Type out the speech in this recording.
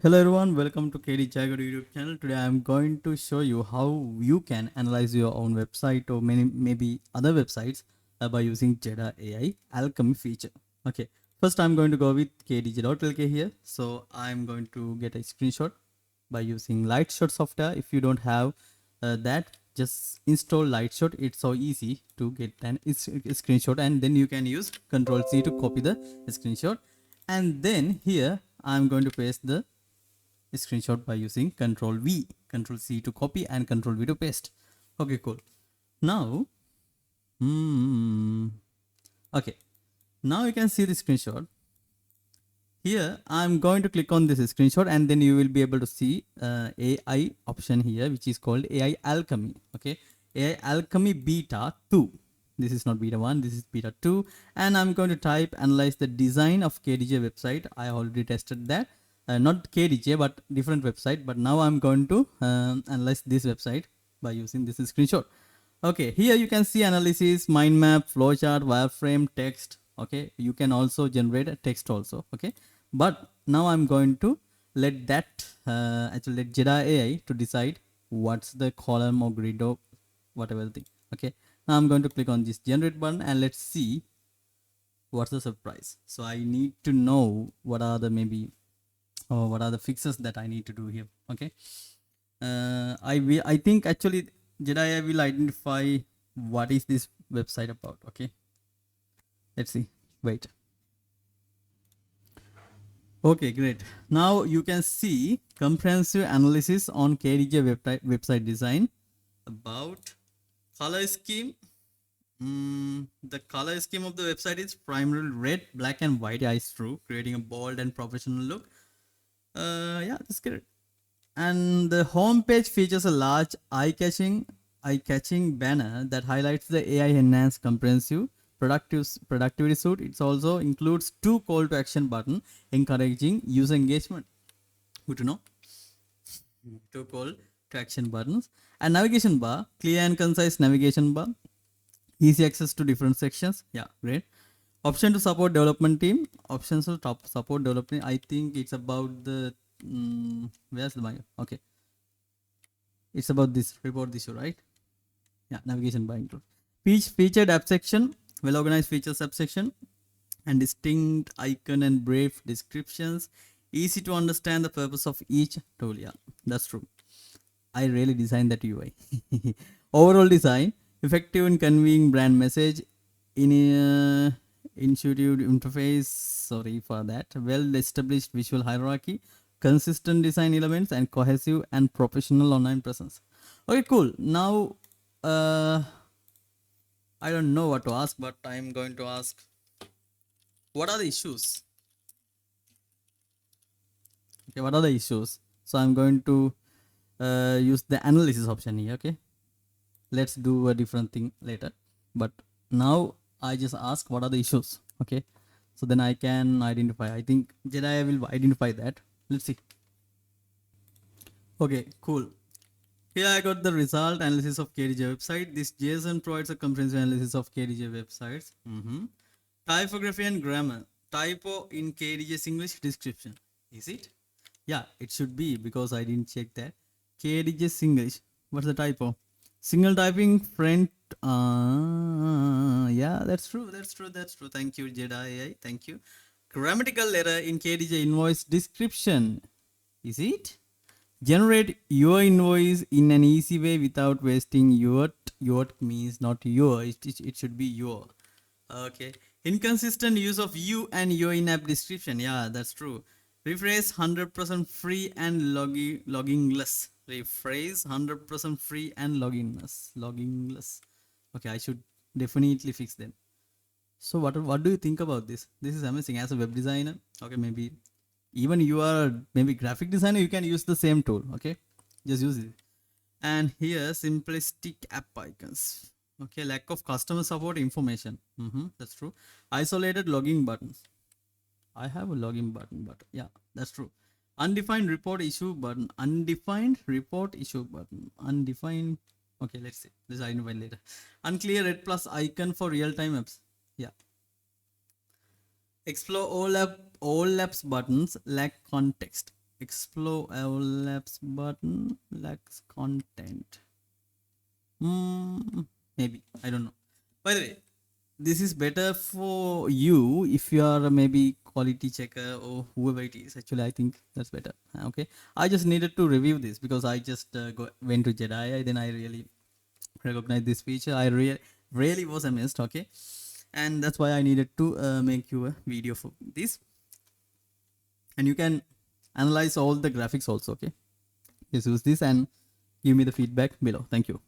Hello everyone, welcome to Jeda YouTube channel. Today I am going to show you how you can analyze your own website or maybe other websites by using Jeda AI Alchemy feature. Okay, first I'm going to go with kdj.lk here. So I'm going to get a screenshot by using Lightshot software. If you don't have that, just install Lightshot. It's so easy to get a screenshot, and then you can use Control C to copy the screenshot. And then here I'm going to paste the screenshot by using Control V, Control C to copy and Control V to paste. Okay, cool. Now, okay, now you can see the screenshot. Here, I'm going to click on this screenshot, and then you will be able to see AI option here, which is called AI Alchemy. Okay, AI Alchemy Beta 2. This is not beta 1, this is beta 2. And I'm going to type analyze the design of KDJ website. I already tested that. Not KDJ, but different website. But now I'm going to analyze this website by using this screenshot. Okay, here you can see analysis, mind map, flowchart, wireframe, text. Okay, you can also generate a text also. Okay, but now I'm going to let that actually let Jeda AI to decide what's the column or grid or whatever thing. Okay, now I'm going to click on this generate button and let's see what's the surprise. So I need to know what are the maybe or what are the fixes that I need to do here. Okay, I think actually Jedi will identify what is this website about. Okay, let's see. Wait. Okay, great. Now you can see comprehensive analysis on KDJ website design about color scheme. The color scheme of the website is primarily red, black, and white. Yeah, it's true, creating a bold and professional look. Yeah, that's great. And the home page features a large eye-catching banner that highlights the AI enhanced comprehensive productivity suite. It also includes two call to action button encouraging user engagement. Good to know. Two call to action buttons and navigation bar, clear and concise navigation bar, easy access to different sections. Yeah, great. Option to support development team. Options to top support development. I think it's about the where's the bio? Okay, it's about this report issue, right? Yeah, navigation bar include featured app section, well organized feature subsection, and distinct icon and brief descriptions. Easy to understand the purpose of each tool. Yeah, that's true. I really designed that UI. Overall design, effective in conveying brand message in a intuitive interface. Sorry for that. Well established visual hierarchy, consistent design elements, and cohesive and professional online presence. Okay, cool. Now, I don't know what to ask, but I'm going to ask what are the issues? Okay, what are the issues? So I'm going to use the analysis option here. Okay, let's do a different thing later, but now I just ask what are the issues. Okay, so then I can identify. I think Jedi will identify that. Let's see. Okay, cool. Here I got the result analysis of KDJ website. This JSON provides a comprehensive analysis of KDJ websites. Typography and grammar. Typo in KDJ's English description. Is it? Yeah, it should be because I didn't check that. KDJ's English. What's the typo? Single typing front. Yeah, that's true. That's true. That's true. Thank you, Jeda AI. Thank you. Grammatical error in KDJ invoice description. Is it? Generate your invoice in an easy way without wasting your. Your means not your. It should be your. Okay. Inconsistent use of you and your in-app description. Yeah, that's true. Rephrase 100% free and loggingless. Rephrase 100% free and loggingless. Okay, I should definitely fix them. So what do you think about this? This is amazing. As a web designer, okay, maybe even you are maybe graphic designer, you can use the same tool. Okay, just use it. And here simplistic app icons. Okay, lack of customer support information. That's true. Isolated logging buttons. I have a login button, but yeah, that's true. Undefined report issue button. Undefined report issue button. Undefined. Okay, let's see. Let's identify later. Unclear red plus icon for real-time apps. Yeah. Explore all apps buttons lack context. explore overlaps button lacks content. Maybe I don't know. By the way, this is better for you if you are maybe quality checker or whoever it is. Actually, I think that's better. Okay, I just needed to review this because I just went to Jedi, then I really recognize this feature. I really was amazed. Okay, and that's why I needed to make you a video for this. And you can analyze all the graphics also. Okay, just use this and give me the feedback below. Thank you.